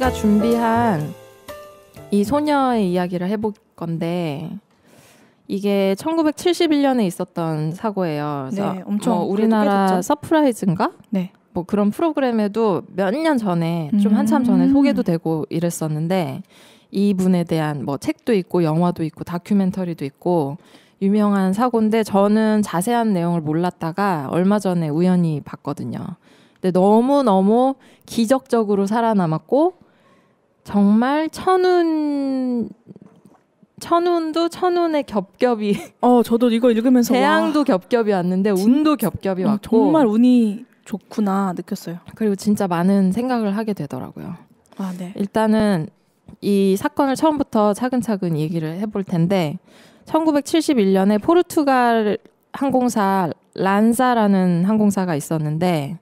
저희가 준비한 이 소녀의 이야기를 해볼 건데 이게 1971년에 있었던 사고예요. 그래서 네, 엄청 우리나라 서프라이즈인가? 네. 뭐 그런 프로그램에도 몇 년 전에 좀 한참 전에 소개도 되고 이랬었는데 이분에 대한 뭐 책도 있고 영화도 있고 다큐멘터리도 있고 유명한 사고인데 저는 자세한 내용을 몰랐다가 얼마 전에 우연히 봤거든요. 근데 너무너무 기적적으로 살아남았고 정말 천운도 천운의 겹겹이 저도 이거 읽으면서 재앙도 겹겹이 왔는데 운도 겹겹이 왔고 정말 운이 좋구나 느꼈어요. 그리고 진짜 많은 생각을 하게 되더라고요. 아, 네. 일단은 이 사건을 처음부터 차근차근 얘기를 해볼 텐데 1971년에 포르투갈 항공사 란사라는 항공사가 있었는데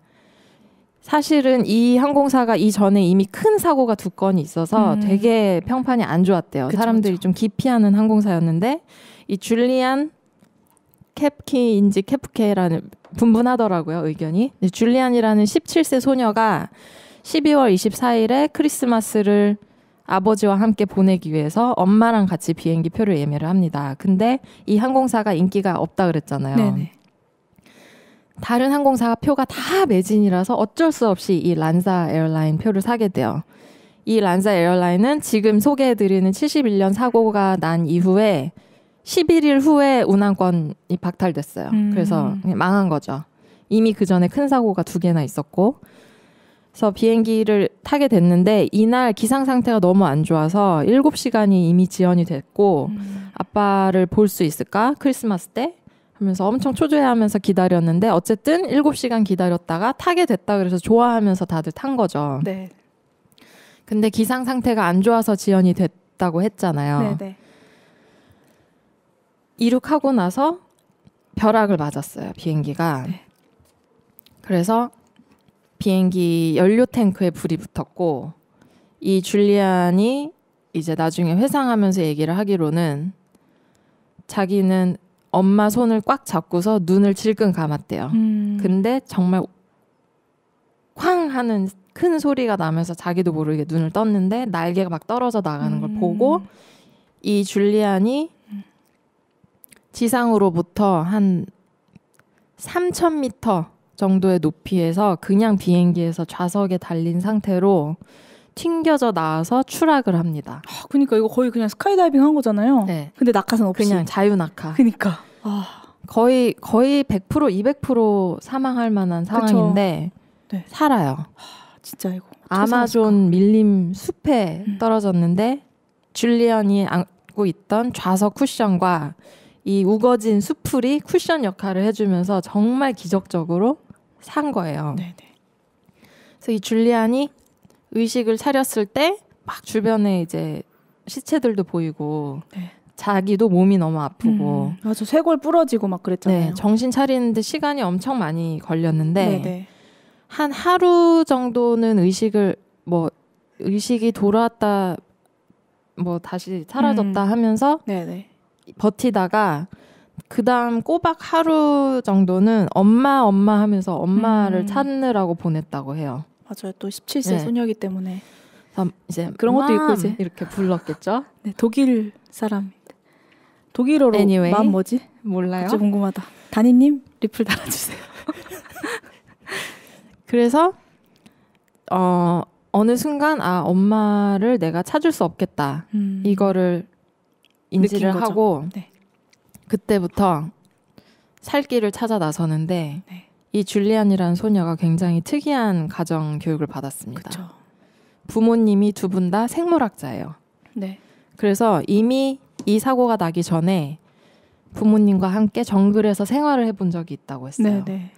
사실은 이 항공사가 이전에 이미 큰 사고가 2건이 있어서 되게 평판이 안 좋았대요. 그쵸, 사람들이 그쵸. 좀 기피하는 항공사였는데 이 줄리안 캡키인지 캐프케라는 분분하더라고요, 의견이. 줄리안이라는 17세 소녀가 12월 24일에 크리스마스를 아버지와 함께 보내기 위해서 엄마랑 같이 비행기 표를 예매를 합니다. 근데 이 항공사가 인기가 없다 그랬잖아요. 네네. 다른 항공사 표가 다 매진이라서 어쩔 수 없이 이 란사 에어라인 표를 사게 돼요. 이 란사 에어라인은 지금 소개해드리는 71년 사고가 난 이후에 11일 후에 운항권이 박탈됐어요. 그래서 망한 거죠. 이미 그 전에 큰 사고가 2개나 있었고 그래서 비행기를 타게 됐는데 이날 기상 상태가 너무 안 좋아서 7시간이 이미 지연이 됐고 아빠를 볼 수 있을까? 크리스마스 때? 하면서 엄청 초조해하면서 기다렸는데 어쨌든 7시간 기다렸다가 타게 됐다 그래서 좋아하면서 다들 탄 거죠. 네. 근데 기상 상태가 안 좋아서 지연이 됐다고 했잖아요. 네네. 이륙하고 나서 벼락을 맞았어요. 비행기가. 네. 그래서 비행기 연료 탱크에 불이 붙었고 이 줄리안이 이제 나중에 회상하면서 얘기를 하기로는 자기는 엄마 손을 꽉 잡고서 눈을 질끈 감았대요. 근데 정말 쾅 하는 큰 소리가 나면서 자기도 모르게 눈을 떴는데 날개가 막 떨어져 나가는 걸 보고 이 줄리안이 지상으로부터 한 3,000m 정도의 높이에서 그냥 비행기에서 좌석에 달린 상태로 튕겨져 나와서 추락을 합니다. 그러니까 이거 거의 그냥 스카이다이빙 한 거잖아요. 네. 근데 낙하산 없이. 그냥 자유낙하. 그러니까. 거의 100% 200% 사망할 만한 상황인데 네. 살아요. 진짜 이거. 아마존 밀림 숲에 떨어졌는데 줄리안이 안고 있던 좌석 쿠션과 이 우거진 수풀이 쿠션 역할을 해주면서 정말 기적적으로 산 거예요. 네네. 그래서 이 줄리안이 의식을 차렸을 때 막 주변에 이제 시체들도 보이고 네. 자기도 몸이 너무 아프고 맞아. 쇄골 부러지고 막 그랬잖아요. 네, 정신 차리는데 시간이 엄청 많이 걸렸는데 네네. 한 하루 정도는 의식이 돌아왔다 뭐 다시 사라졌다 하면서 네네. 버티다가 그 다음 꼬박 하루 정도는 엄마 하면서 엄마를 찾느라고 보냈다고 해요. 맞아요. 또 17세 네. 소녀이기 때문에. 그래서 이제 그런 것도 있고 이제. 이렇게 불렀겠죠? 네, 독일 사람. 독일어로 Anyway. 마음 뭐지? 몰라요. 진짜 궁금하다. 다니님 리플 달아주세요. 그래서 어느 순간 엄마를 내가 찾을 수 없겠다. 이거를 인지를 하고 네. 그때부터 살 길을 찾아 나서는데 네. 이 줄리안이라는 소녀가 굉장히 특이한 가정 교육을 받았습니다. 그쵸. 부모님이 2분 다 생물학자예요. 네. 그래서 이미 이 사고가 나기 전에 부모님과 함께 정글에서 생활을 해본 적이 있다고 했어요. 네네.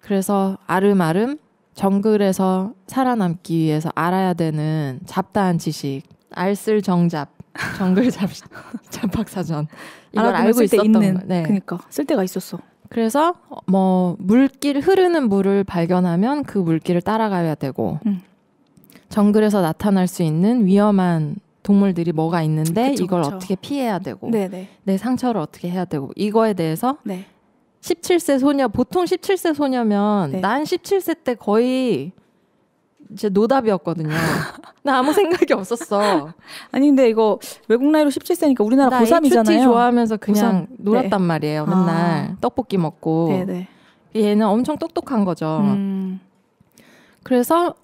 그래서 아름아름 정글에서 살아남기 위해서 알아야 되는 잡다한 지식, 알쓸정잡, 정글 잡학사전 이걸 알고 있었던 거예요. 네. 그러니까 쓸 데가 있었어. 그래서 흐르는 물을 발견하면 그 물길을 따라가야 되고 정글에서 나타날 수 있는 위험한 동물들이 뭐가 있는데 그쵸, 이걸 그쵸. 어떻게 피해야 되고 네네. 내 상처를 어떻게 해야 되고 이거에 대해서 네. 17세 소녀 보통 17세 소녀면 네. 난 17세 때 거의 제 노답이었거든요. 나 아무 생각이 없었어. 아니 근데 이거 외국 나이로 17세니까 우리나라 나 고3이잖아요. HT 좋아하면서 그냥 고3. 놀았단 네. 말이에요. 맨날 떡볶이 먹고. 네네. 얘는 엄청 똑똑한 거죠. 그래서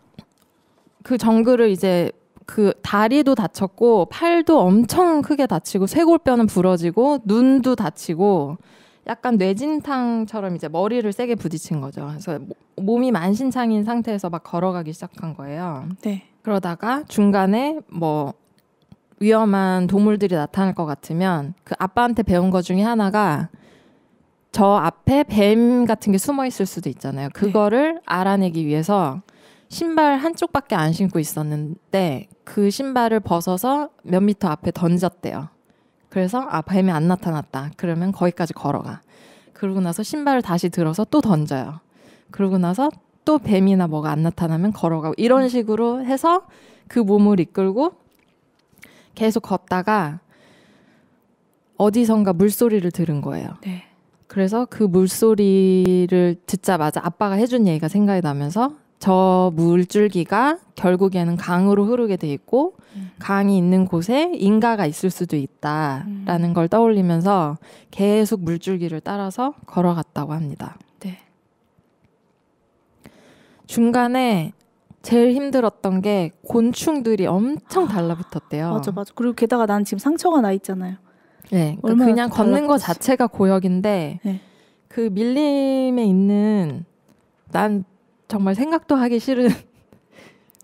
그 정글을 이제 그 다리도 다쳤고 팔도 엄청 크게 다치고 쇄골뼈는 부러지고 눈도 다치고 약간 뇌진탕처럼 이제 머리를 세게 부딪힌 거죠. 그래서 몸이 만신창이인 상태에서 막 걸어가기 시작한 거예요. 네. 그러다가 중간에 뭐 위험한 동물들이 나타날 것 같으면 그 아빠한테 배운 것 중에 하나가 저 앞에 뱀 같은 게 숨어 있을 수도 있잖아요. 그거를 알아내기 위해서 신발 한쪽밖에 안 신고 있었는데 그 신발을 벗어서 몇 미터 앞에 던졌대요. 그래서 뱀이 안 나타났다. 그러면 거기까지 걸어가. 그러고 나서 신발을 다시 들어서 또 던져요. 그러고 나서 또 뱀이나 뭐가 안 나타나면 걸어가고 이런 식으로 해서 그 몸을 이끌고 계속 걷다가 어디선가 물소리를 들은 거예요. 네. 그래서 그 물소리를 듣자마자 아빠가 해준 얘기가 생각이 나면서 저 물줄기가 결국에는 강으로 흐르게 돼 있고 강이 있는 곳에 인가가 있을 수도 있다라는 걸 떠올리면서 계속 물줄기를 따라서 걸어갔다고 합니다. 네. 중간에 제일 힘들었던 게 곤충들이 엄청 달라붙었대요. 맞아. 그리고 게다가 난 지금 상처가 나 있잖아요. 네, 그러니까 그냥 걷는 거 자체가 고역인데 네. 그 밀림에 있는 난 정말 생각도 하기 싫은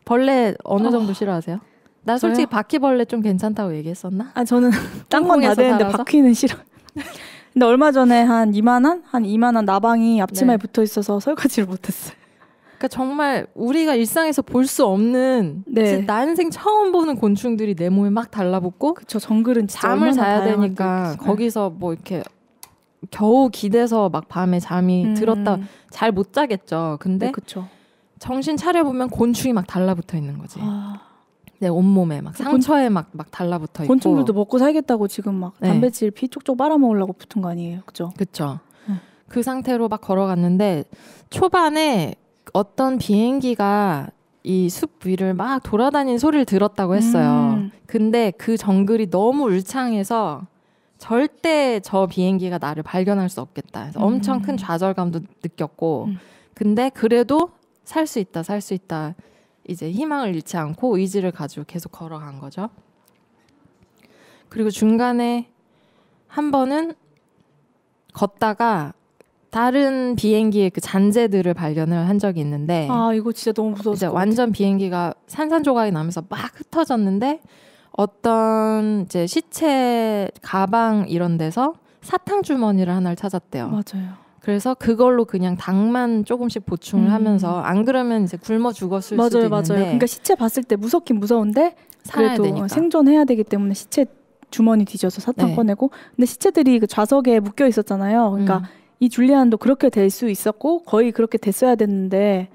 벌레 어느 정도 싫어하세요? 나 솔직히 저요? 바퀴벌레 좀 괜찮다고 얘기했었나? 아 저는 딴 건 다 홍콩에서 되는데 살아서? 바퀴는 싫어. 근데 얼마 전에 한 이만한 나방이 앞치마에 네. 붙어 있어서 설거지를 못했어요. 그러니까 정말 우리가 일상에서 볼 수 없는 네. 진짜 난생 처음 보는 곤충들이 내 몸에 막 달라붙고 그쵸. 정글은 진짜 잠을 얼마나 자야 다양한지. 되니까 거기서 뭐 이렇게 겨우 기대서 막 밤에 잠이 들었다 잘 못 자겠죠. 근데 네, 그쵸. 정신 차려보면 곤충이 막 달라붙어 있는 거지. 내 온몸에 막 상처에 막 달라붙어 있고. 곤충들도 먹고 살겠다고 지금 막 네. 단백질 피 쪽쪽 빨아먹으려고 붙은 거 아니에요, 그죠? 그쵸. 그 상태로 막 걸어갔는데 초반에 어떤 비행기가 이 숲 위를 막 돌아다니는 소리를 들었다고 했어요. 근데 그 정글이 너무 울창해서 절대 저 비행기가 나를 발견할 수 없겠다. 그래서 엄청 큰 좌절감도 느꼈고 근데 그래도 살 수 있다. 이제 희망을 잃지 않고 의지를 가지고 계속 걸어간 거죠. 그리고 중간에 한 번은 걷다가 다른 비행기의 그 잔재들을 발견을 한 적이 있는데 아 이거 진짜 너무 무서웠어. 이제 완전 비행기가 산산조각이 나면서 막 흩어졌는데 어떤 이제 시체 가방 이런 데서 사탕 주머니를 하나를 찾았대요. 맞아요. 그래서 그걸로 그냥 당만 조금씩 보충을 하면서 안 그러면 이제 굶어 죽었을 수도 있는데 맞아요. 그러니까 시체 봤을 때 무섭긴 무서운데 살아야 그래도 되니까. 생존해야 되기 때문에 시체 주머니 뒤져서 사탕 네. 꺼내고 근데 시체들이 그 좌석에 묶여 있었잖아요. 그러니까 이 줄리안도 그렇게 될 수 있었고 거의 그렇게 됐어야 됐는데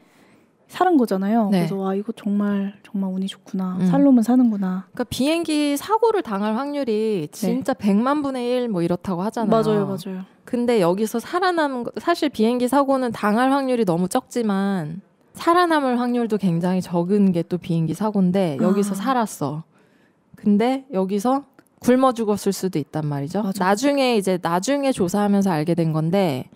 살은 거잖아요. 네. 그래서 와 이거 정말 운이 좋구나. 살로면 사는구나. 그러니까 비행기 사고를 당할 확률이 진짜 100만 분의 1 뭐 이렇다고 하잖아요. 맞아요. 근데 여기서 살아남은 거 사실 비행기 사고는 당할 확률이 너무 적지만 살아남을 확률도 굉장히 적은 게 또 비행기 사고인데 여기서 살았어. 근데 여기서 굶어 죽었을 수도 있단 말이죠. 맞아. 나중에 조사하면서 알게 된 건데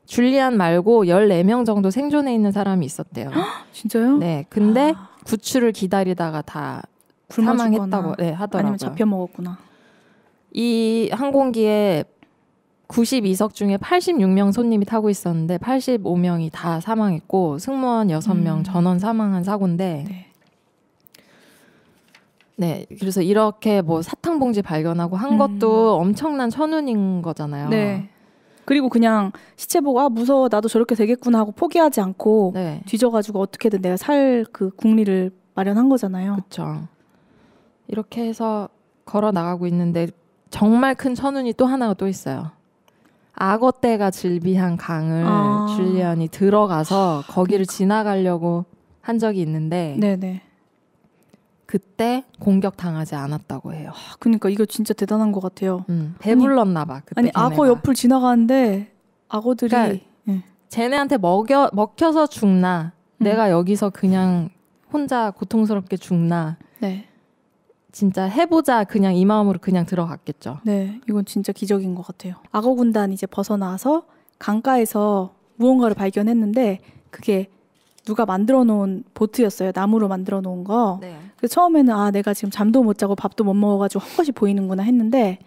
줄리안 말고 14명 정도 생존해 있는 사람이 있었대요. 진짜요? 네. 근데 구출을 기다리다가 다 굶어 사망했다고 죽거나 하더라고요. 아니면 잡혀 먹었구나. 이 항공기에 92석 중에 86명 손님이 타고 있었는데 85명이 다 사망했고 승무원 6명 전원 사망한 사고인데 네, 그래서 이렇게 뭐 사탕 봉지 발견하고 한 것도 엄청난 천운인 거잖아요. 네. 그리고 그냥 시체 보고 무서워 나도 저렇게 되겠구나 하고 포기하지 않고 네. 뒤져가지고 어떻게든 내가 살 그 국리를 마련한 거잖아요. 그렇죠. 이렇게 해서 걸어 나가고 있는데 정말 큰 천운이 또 하나가 또 있어요. 악어떼가 질비한 강을 줄리안이 들어가서 거기를 지나가려고 한 적이 있는데 네네. 그때 공격당하지 않았다고 해요. 그러니까 이거 진짜 대단한 것 같아요. 배불렀나 봐. 그때 아니 악어 옆을 지나가는데 악어들이 그러니까 쟤네한테 먹혀서 죽나 내가 여기서 그냥 혼자 고통스럽게 죽나. 네. 진짜 해보자 그냥 이 마음으로 그냥 들어갔겠죠. 네, 이건 진짜 기적인 것 같아요. 악어 군단 이제 벗어나서 강가에서 무언가를 발견했는데 그게 누가 만들어 놓은 보트였어요. 나무로 만들어 놓은 거. 네. 그래서 처음에는 아 내가 지금 잠도 못 자고 밥도 못 먹어가지고 헛것이 보이는구나 했는데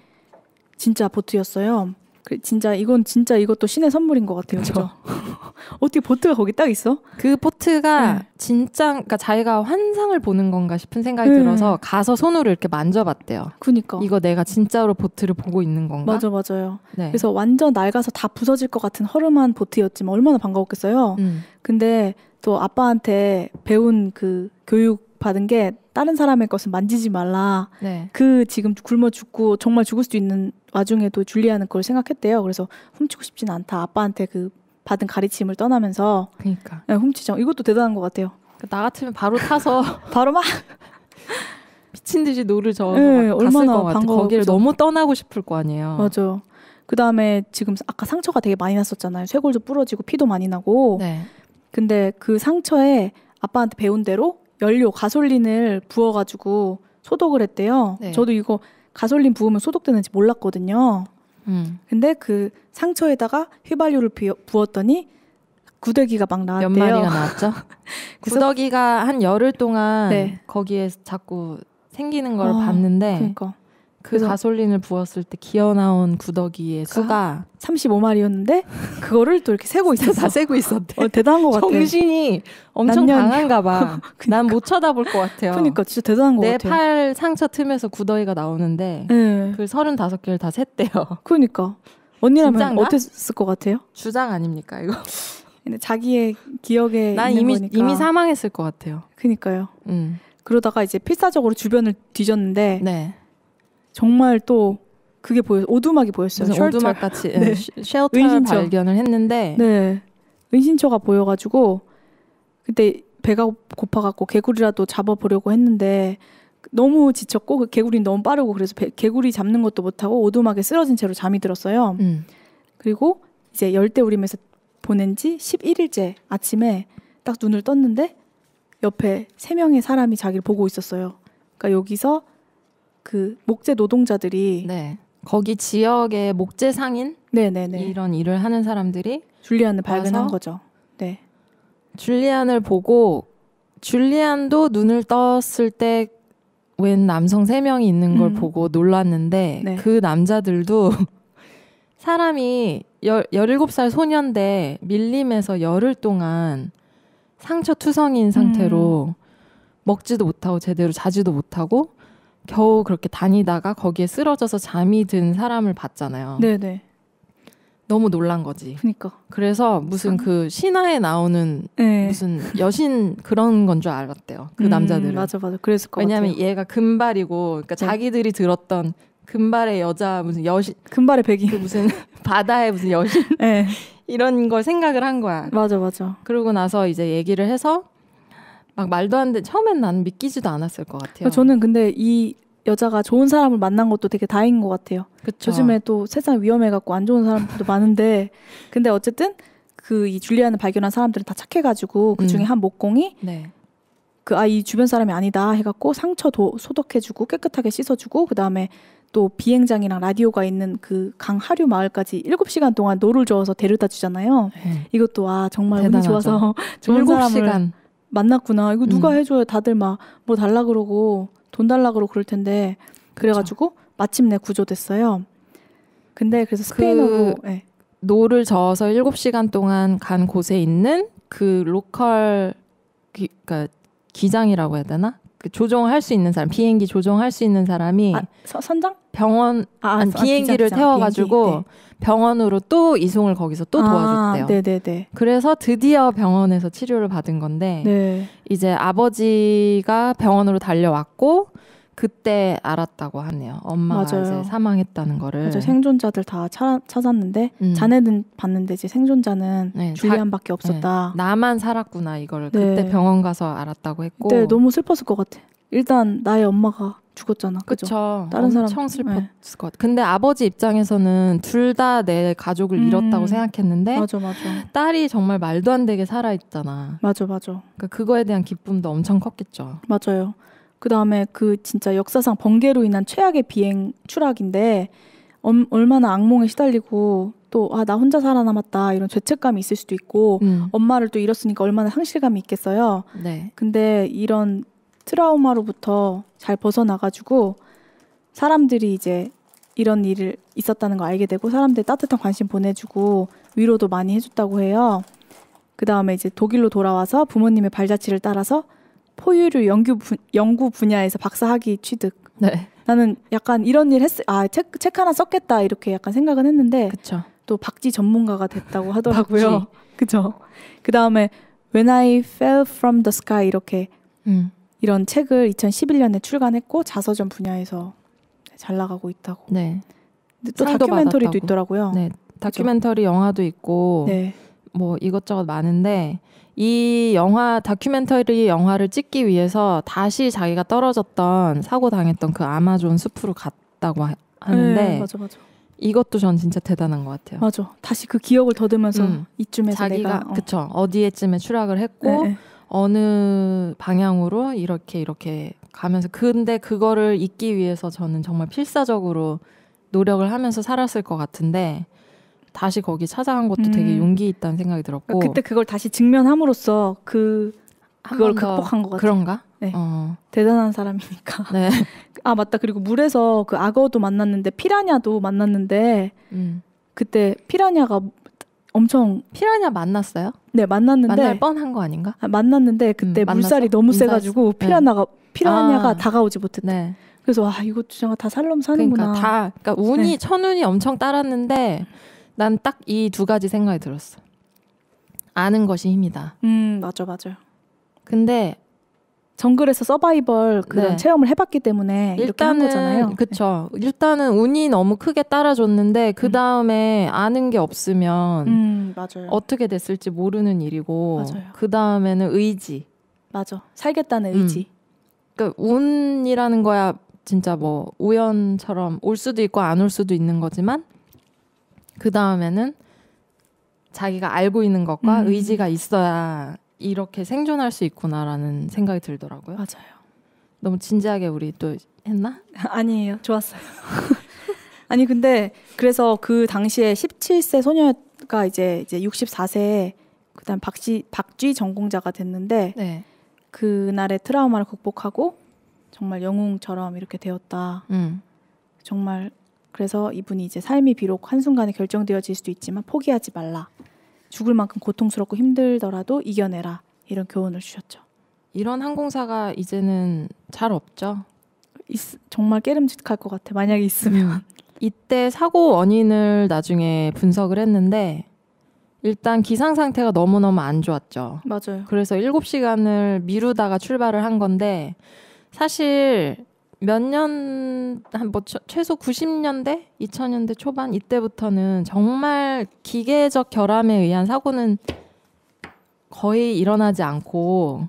진짜 보트였어요. 진짜 이것도 신의 선물인 것 같아요. 그죠? 어떻게 보트가 거기 딱 있어? 그 보트가 네. 진짜 그러니까 자기가 환상을 보는 건가 싶은 생각이 들어서 가서 손으로 이렇게 만져봤대요. 그니까. 이거 내가 진짜로 보트를 보고 있는 건가? 맞아요. 네. 그래서 완전 낡아서 다 부서질 것 같은 허름한 보트였지만 얼마나 반가웠겠어요. 근데 또 아빠한테 배운 그 교육 받은 게 다른 사람의 것은 만지지 말라. 네. 그 지금 굶어 죽고 정말 죽을 수도 있는 와중에도 줄리아는 그걸 생각했대요. 그래서 훔치고 싶진 않다. 아빠한테 그 받은 가르침을 떠나면서 그러니까 네, 훔치죠. 이것도 대단한 것 같아요. 나 같으면 바로 타서 바로 막 미친 듯이 노를 저어서 네, 갔을 얼마나 것 같아. 반가워. 거기를 그죠? 너무 떠나고 싶을 거 아니에요. 맞아요. 그 다음에 지금 아까 상처가 되게 많이 났었잖아요. 쇄골도 부러지고 피도 많이 나고. 네. 근데 그 상처에 아빠한테 배운 대로 연료, 가솔린을 부어가지고 소독을 했대요. 네. 저도 이거 가솔린 부으면 소독되는지 몰랐거든요. 근데 그 상처에다가 휘발유를 부었더니 구더기가 막 나왔대요. 몇 마리가 나왔죠? 구더기가 한 열흘 동안 네. 거기에 자꾸 생기는 걸 봤는데 그러니까. 그 그래서 가솔린을 부었을 때 기어나온 구더기의 수가 35마리였는데 그거를 또 이렇게 세고 있었어. 다 세고 있었대. 대단한 것 같아. 정신이 엄청 난년이야. 강한가 봐. 난 못 쳐다볼 것 같아요. 그러니까 진짜 대단한 것 내 같아요. 팔 상처 틈에서 구더기가 나오는데 네. 그 35개를 다 샜대요. 그러니까 언니라면 진짠가? 어땠을 것 같아요? 주장 아닙니까 이거? 근데 자기의 기억에 난 있는 이미 거니까. 사망했을 것 같아요. 그러니까요. 그러다가 이제 필사적으로 주변을 뒤졌는데 네. 정말 또 그게 오두막이 보였어요. 무슨 오두막 같이 네. 쉘터 은신처. 발견을 했는데 네. 은신처가 보여가지고 그때 배가 고파갖고 개구리라도 잡아보려고 했는데 너무 지쳤고 그 개구리는 너무 빠르고 그래서 개구리 잡는 것도 못하고 오두막에 쓰러진 채로 잠이 들었어요. 그리고 이제 열대우림에서 보낸 지 11일째 아침에 딱 눈을 떴는데 옆에 3명의 사람이 자기를 보고 있었어요. 그러니까 여기서 그 목재 노동자들이 네. 거기 지역의 목재 상인 네네네 이런 일을 하는 사람들이 줄리안을 발견한 와서 거죠. 네. 줄리안을 보고 줄리안도 눈을 떴을 때 웬 남성 3명이 있는 걸 보고 놀랐는데 네. 그 남자들도 사람이 17살 소년데 밀림에서 열흘 동안 상처 투성인 상태로 먹지도 못하고 제대로 자지도 못하고 겨우 그렇게 다니다가 거기에 쓰러져서 잠이 든 사람을 봤잖아요. 네네. 너무 놀란 거지. 그러니까. 그래서 무슨 그 신화에 나오는 네. 무슨 여신 그런 건 줄 알았대요. 그 남자들은. 맞아. 그랬을 것 왜냐하면 같아요. 얘가 금발이고, 그러니까 네. 자기들이 들었던 금발의 여자 무슨 여신, 금발의 백인. 그 무슨 바다의 무슨 여신 네. 이런 걸 생각을 한 거야. 맞아. 그러고 나서 이제 얘기를 해서 막 말도 안 돼. 처음엔 나는 믿기지도 않았을 것 같아요. 저는 근데 이 여자가 좋은 사람을 만난 것도 되게 다행인 것 같아요. 그쵸. 요즘에 또 세상 위험해갖고 안 좋은 사람들도 많은데 근데 어쨌든 그 이 줄리안을 발견한 사람들은 다 착해가지고 그 중에 한 목공이 네. 그 이 주변 사람이 아니다 해갖고 상처도 소독해주고 깨끗하게 씻어주고 그 다음에 또 비행장이랑 라디오가 있는 그 강 하류 마을까지 7시간 동안 노를 저어서 데려다 주잖아요. 네. 이것도 정말 대단하죠. 운이 좋아서 좋은 사람을 7시간. 만났구나. 이거 누가 해줘요. 다들 막 뭐 달라 그러고 돈 달라 그러고 그럴 텐데 그래가지고 마침내 구조됐어요. 근데 그래서 스페인어로 네. 노를 저어서 7시간 동안 간 곳에 있는 그 로컬 그러니까 기장이라고 해야 되나? 그 조종할 수 있는 사람, 비행기 조종할 수 있는 사람이 선장? 병원 아니, 비행기를 기장, 태워가지고 비행기, 네. 병원으로 또 이송을 거기서 또 도와줬대요. 네네네. 그래서 드디어 병원에서 치료를 받은 건데 네. 이제 아버지가 병원으로 달려왔고 그때 알았다고 하네요. 엄마가 맞아요. 이제 사망했다는 거를. 맞아. 생존자들 다 찾았는데 자네는 봤는데 이제 생존자는 네, 줄리안밖에 없었다. 네, 나만 살았구나 이거를 네. 그때 병원 가서 알았다고 했고. 네, 너무 슬펐을 것 같아. 일단 나의 엄마가 죽었잖아. 그쵸. 다른 사람 엄청 슬펐을 것 같아. 근데 아버지 입장에서는 둘 다 내 가족을 잃었다고 생각했는데 맞아. 딸이 정말 말도 안 되게 살아있잖아. 맞아. 그러니까 그거에 대한 기쁨도 엄청 컸겠죠. 맞아요. 그 다음에 그 진짜 역사상 번개로 인한 최악의 비행 추락인데 얼마나 악몽에 시달리고 또 나 혼자 살아남았다 이런 죄책감이 있을 수도 있고 엄마를 또 잃었으니까 얼마나 상실감이 있겠어요. 네. 근데 이런 트라우마로부터 잘 벗어나가지고 사람들이 이제 이런 일을 있었다는 거 알게 되고 사람들이 따뜻한 관심 보내주고 위로도 많이 해줬다고 해요. 그 다음에 이제 독일로 돌아와서 부모님의 발자취를 따라서 포유류 연구 분야에서 박사학위 취득. 네. 나는 약간 이런 일 책 하나 썼겠다 이렇게 약간 생각은 했는데 그쵸. 또 박쥐 전문가가 됐다고 하더라고요. 그죠. 그 다음에 When I Fell from the Sky 이렇게 이런 책을 2011년에 출간했고 자서전 분야에서 잘 나가고 있다고. 네. 근데 또 다큐멘터리도 받았다고. 있더라고요. 네. 다큐멘터리 그렇죠? 영화도 있고 네. 뭐 이것저것 많은데 이 영화 다큐멘터리 영화를 찍기 위해서 다시 자기가 떨어졌던 사고 당했던 그 아마존 숲으로 갔다고 하는데 네, 맞아. 이것도 전 진짜 대단한 것 같아요. 맞아. 다시 그 기억을 더듬으면서 이쯤에서 자기가 내가 그쵸 어디에쯤에 추락을 했고 네. 어느 방향으로 이렇게 가면서 근데 그거를 잊기 위해서 저는 정말 필사적으로 노력을 하면서 살았을 것 같은데 다시 거기 찾아간 것도 되게 용기 있다는 생각이 들었고 그때 그걸 다시 직면함으로써 그걸 극복한 것 같아요. 그런가? 네. 대단한 사람이니까. 네. 아 맞다. 그리고 물에서 그 악어도 만났는데 피라냐도 만났는데 그때 피라냐가 엄청 피라냐 만났어요? 네 만났는데 만날 뻔한 거 아닌가? 만났는데 그때 물살이 너무 세가지고 피라냐가 다가오지 못했대. 네. 그래서 이거 제가 다 살려면 사는구나. 그러니까 운이 천운이 엄청 따랐는데 난 딱 이 두 가지 생각이 들었어. 아는 것이 힘이다. 맞아요. 근데 정글에서 서바이벌 그런 체험을 해봤기 때문에 이렇게 한 거잖아요. 그렇죠. 일단은 운이 너무 크게 따라줬는데 그 다음에 아는 게 없으면 맞아요. 어떻게 됐을지 모르는 일이고 맞아요. 그 다음에는 의지. 맞아. 살겠다는 의지. 그러니까 운이라는 거야 진짜 뭐 우연처럼 올 수도 있고 안 올 수도 있는 거지만 그 다음에는 자기가 알고 있는 것과 의지가 있어야 이렇게 생존할 수 있구나라는 생각이 들더라고요. 맞아요. 너무 진지하게 우리 또 했나? 아니에요. 좋았어요. 아니 근데 그래서 그 당시에 17세 소녀가 이제 64세에 그다음 박쥐 전공자가 됐는데 네. 그날의 트라우마를 극복하고 정말 영웅처럼 이렇게 되었다. 정말 그래서 이분이 이제 삶이 비록 한순간에 결정되어질 수도 있지만 포기하지 말라. 죽을 만큼 고통스럽고 힘들더라도 이겨내라. 이런 교훈을 주셨죠. 이런 항공사가 이제는 잘 없죠. 정말 깨름직할 것 같아. 만약에 있으면. 이때 사고 원인을 나중에 분석을 했는데 일단 기상 상태가 너무너무 안 좋았죠. 맞아요. 그래서 7시간을 미루다가 출발을 한 건데 사실 몇 년, 최소 90년대, 2000년대 초반 이때부터는 정말 기계적 결함에 의한 사고는 거의 일어나지 않고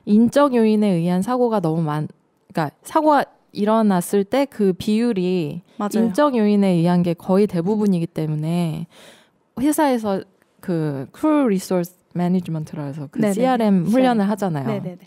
인적 요인에 의한 사고가 너무 그러니까 사고가 일어났을 때 그 비율이 맞아요. 인적 요인에 의한 게 거의 대부분이기 때문에 회사에서 그 크루 리소스 매니지먼트라 해서 그 네네네. CRM 훈련을 하잖아요. 네네네.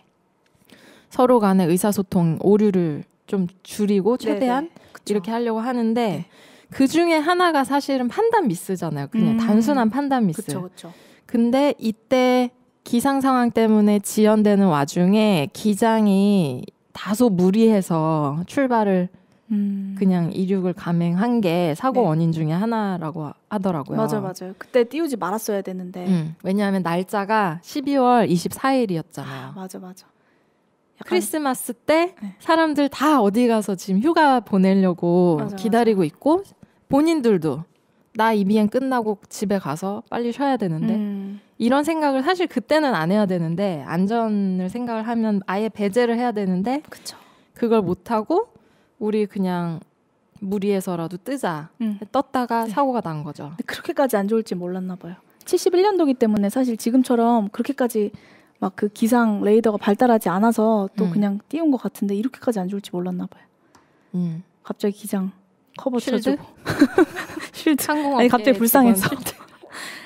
서로 간의 의사소통 오류를 좀 줄이고 최대한 이렇게 하려고 하는데 그 중에 하나가 사실은 판단 미스잖아요. 그냥 단순한 판단 미스. 그쵸. 근데 이때 기상 상황 때문에 지연되는 와중에 기장이 다소 무리해서 출발을 그냥 이륙을 감행한 게 사고 원인 중에 하나라고 하더라고요. 맞아요. 그때 띄우지 말았어야 되는데. 왜냐하면 날짜가 12월 24일이었잖아요. 맞아. 크리스마스 때 사람들 다 어디 가서 지금 휴가 보내려고 기다리고 있고 본인들도 나 이 비행 끝나고 집에 가서 빨리 쉬어야 되는데 이런 생각을 사실 그때는 안 해야 되는데 안전을 생각을 하면 아예 배제를 해야 되는데 그쵸. 그걸 못하고 우리 그냥 무리해서라도 뜨자 떴다가 사고가 난 거죠. 그렇게까지 안 좋을지 몰랐나 봐요. 71년도기 때문에 사실 지금처럼 그렇게까지 막 그 기상 레이더가 발달하지 않아서 또 그냥 띄운 것 같은데 이렇게까지 안 좋을지 몰랐나 봐요. 갑자기 기장 커버 쉴드? 쳐주고 쉴드. 항공업계 아니 갑자기 불쌍해서. 직원 쉴드.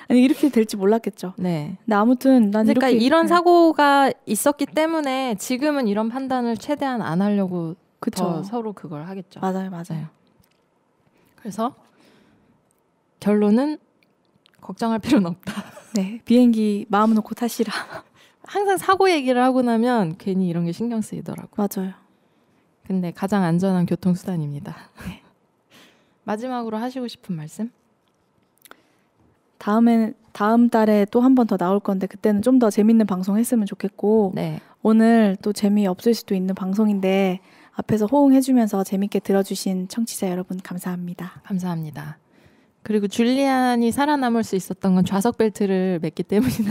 아니 이렇게 될지 몰랐겠죠. 네. 근데 아무튼 난 그러니까 이렇게 이런 사고가 있었기 때문에 지금은 이런 판단을 최대한 안 하려고 더 그쵸. 서로 그걸 하겠죠. 맞아요. 그래서 결론은 걱정할 필요는 없다. 네, 비행기 마음 놓고 타시라. 항상 사고 얘기를 하고 나면 괜히 이런 게 신경 쓰이더라고요. 맞아요. 근데 가장 안전한 교통수단입니다. 네. 마지막으로 하시고 싶은 말씀? 다음 달에 또 한 번 더 나올 건데 그때는 좀 더 재밌는 방송 했으면 좋겠고 네. 오늘 또 재미없을 수도 있는 방송인데 앞에서 호응해주면서 재밌게 들어주신 청취자 여러분 감사합니다. 감사합니다. 그리고 줄리안이 살아남을 수 있었던 건 좌석 벨트를 맸기 때문이다.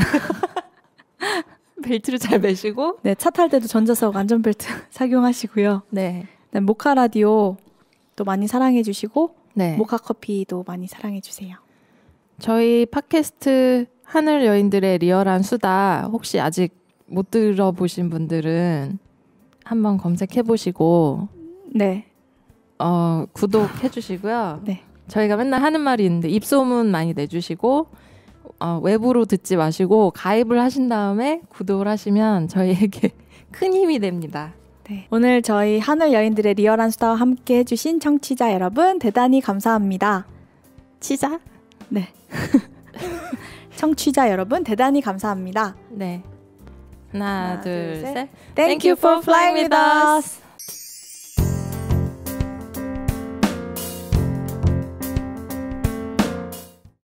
벨트를 잘 매시고 네, 차 탈 때도 전자석 안전벨트 착용하시고요. 네. 모카 라디오 또 많이 사랑해주시고 네. 모카 커피도 많이 사랑해주세요. 저희 팟캐스트 하늘 여인들의 리얼한 수다 혹시 아직 못 들어보신 분들은 한번 검색해보시고 네. 구독해주시고요. 네. 저희가 맨날 하는 말이 있는데 입소문 많이 내주시고 외부로 듣지 마시고 가입을 하신 다음에 구독을 하시면 저희에게 큰 힘이 됩니다. 네. 오늘 저희 하늘 여인들의 리얼한 수다와 함께 해주신 청취자 여러분 대단히 감사합니다. 치자? 네. 청취자 여러분 대단히 감사합니다. 네. 하나, 둘, 셋. Thank you for flying with us.